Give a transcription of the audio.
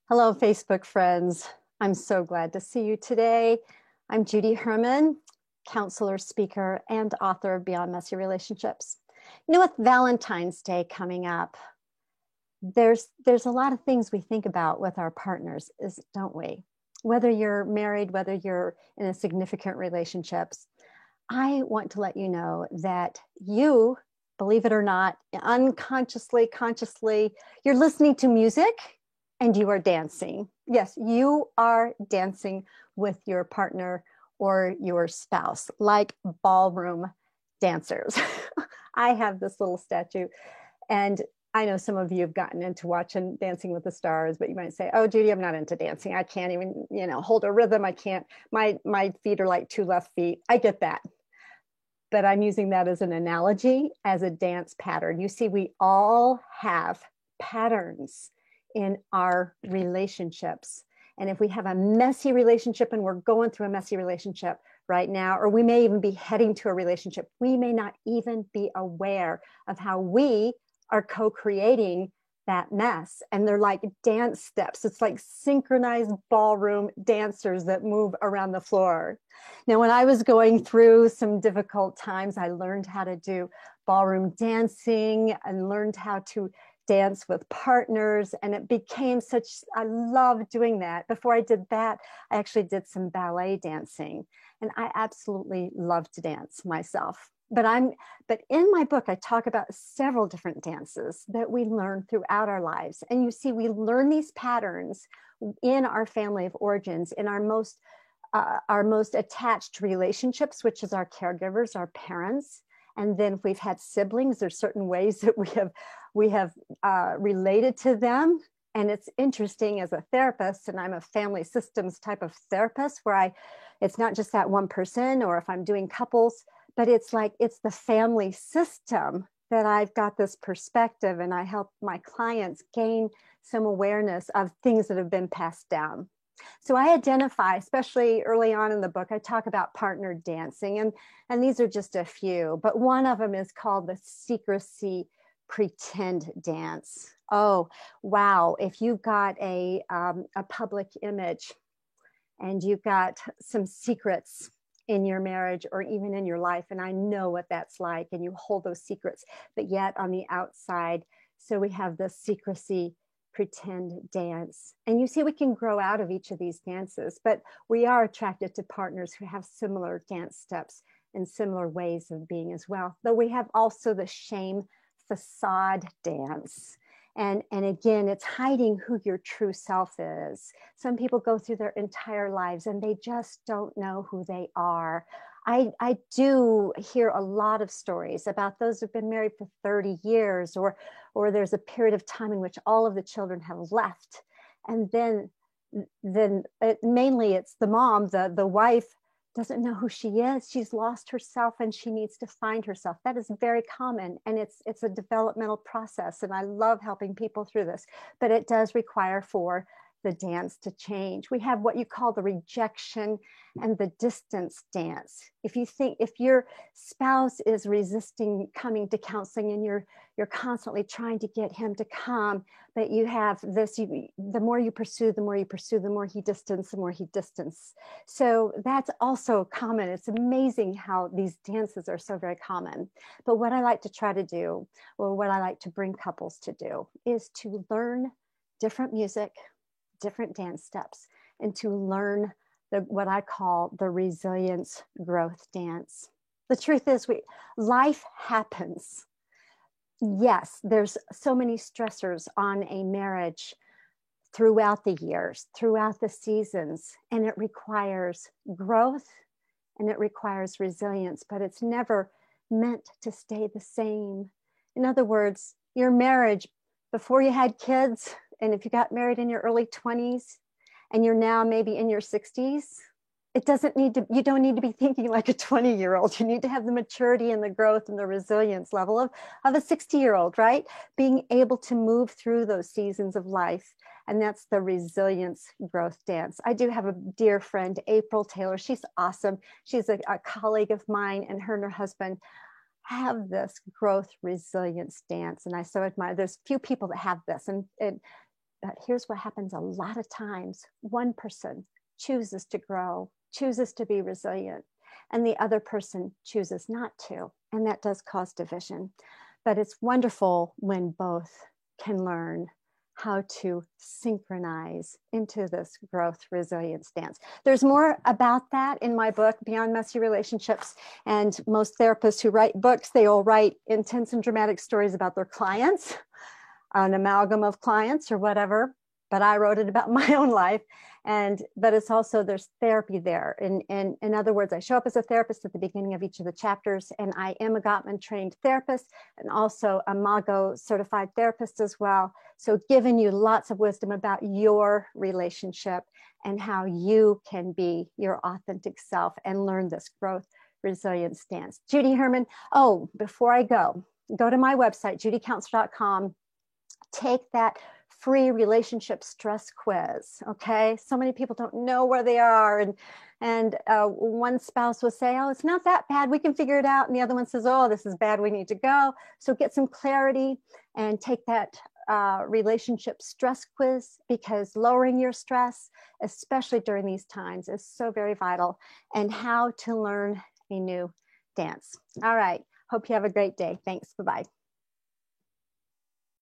Hello, Facebook friends. I'm so glad to see you today. I'm Judy Herman, counselor, speaker, and author of Beyond Messy Relationships. You know, with Valentine's Day coming up, there's a lot of things we think about with our partners, don't we? Whether you're married, whether you're in a significant relationships, I want to let you know that you, believe it or not, unconsciously, consciously, you're listening to music and you are dancing. Yes, you are dancing with your partner or your spouse, like ballroom dancers. I have this little statue, and I know some of you have gotten into watching Dancing with the Stars, but you might say, "Oh, Judy, I'm not into dancing. I can't even, hold a rhythm. I can't. My feet are like two left feet." I get that, but I'm using that as an analogy, as a dance pattern. You see, we all have patterns in our relationships. And if we have a messy relationship and we're going through a messy relationship right now, or we may even be heading to a relationship, we may not even be aware of how we are co-creating that mess. And they're like dance steps. It's like synchronized ballroom dancers that move around the floor. Now, when I was going through some difficult times, I learned how to do ballroom dancing and learned how to dance with partners. And it became I love doing that. Before I did that, I actually did some ballet dancing. And I absolutely love to dance myself. But in my book, I talk about several different dances that we learn throughout our lives. And you see, we learn these patterns in our family of origins, in our most attached relationships, which is our caregivers, our parents. And then if we've had siblings, there's certain ways that we have related to them. And it's interesting as a therapist, and I'm a family systems type of therapist, where it's not just that one person, or if I'm doing couples, but it's the family system that I've got this perspective, and I help my clients gain some awareness of things that have been passed down. So I identify, especially early on in the book, I talk about partner dancing, and these are just a few, but one of them is called the secrecy pretend dance. Oh, wow. If you've got a public image and you've got some secrets in your marriage or even in your life, and I know what that's like, and you hold those secrets, but yet on the outside, so we have the secrecy pretend dance. And you see, we can grow out of each of these dances, but we are attracted to partners who have similar dance steps and similar ways of being as well. Though we have also the shame facade dance. And again, it's hiding who your true self is. Some people go through their entire lives and they just don't know who they are. I do hear a lot of stories about those who've been married for 30 years, or there's a period of time in which all of the children have left. And then mainly it's the mom, the wife, doesn't know who she is. She's lost herself and she needs to find herself. That is very common, and it's a developmental process, and I love helping people through this, but it does require for the dance to change. We have what you call the rejection and the distance dance. If your spouse is resisting coming to counseling and you're constantly trying to get him to come, but you have this, the more you pursue, the more he distance, the more he distance. So that's also common. It's amazing how these dances are so very common. But what I like to try to do, or what I like to bring couples to do, is to learn different music, different dance steps, and to learn what I call the resilience growth dance. The truth is, life happens. Yes, there's so many stressors on a marriage throughout the years, throughout the seasons, and it requires growth and it requires resilience, but it's never meant to stay the same. In other words, your marriage before you had kids, and if you got married in your early 20s and you're now maybe in your 60s, you don't need to be thinking like a 20-year-old. You need to have the maturity and the growth and the resilience level of a 60-year-old, right? Being able to move through those seasons of life. And that's the resilience growth dance. I do have a dear friend, April Taylor. She's awesome. She's a colleague of mine, and her husband have this growth resilience dance. And I so admire, there's few people that have this. And But here's what happens a lot of times. One person chooses to grow, chooses to be resilient, and the other person chooses not to. And that does cause division. But it's wonderful when both can learn how to synchronize into this growth resilience dance. There's more about that in my book, Beyond Messy Relationships. And most therapists who write books, they all write intense and dramatic stories about their clients, an amalgam of clients or whatever. But I wrote it about my own life. But it's also, there's therapy there. In other words, I show up as a therapist at the beginning of each of the chapters, and I am a Gottman trained therapist and also a Mago certified therapist as well. So giving you lots of wisdom about your relationship and how you can be your authentic self and learn this growth resilience dance. Judy Herman. Oh, before I go to my website, judycounselor.com. Take that free relationship stress quiz. Okay. So many people don't know where they are. And one spouse will say, oh, it's not that bad, we can figure it out. And the other one says, oh, this is bad, we need to go. So get some clarity and take that relationship stress quiz, because lowering your stress, especially during these times, is so very vital, and how to learn a new dance. All right. Hope you have a great day. Thanks. Bye-bye.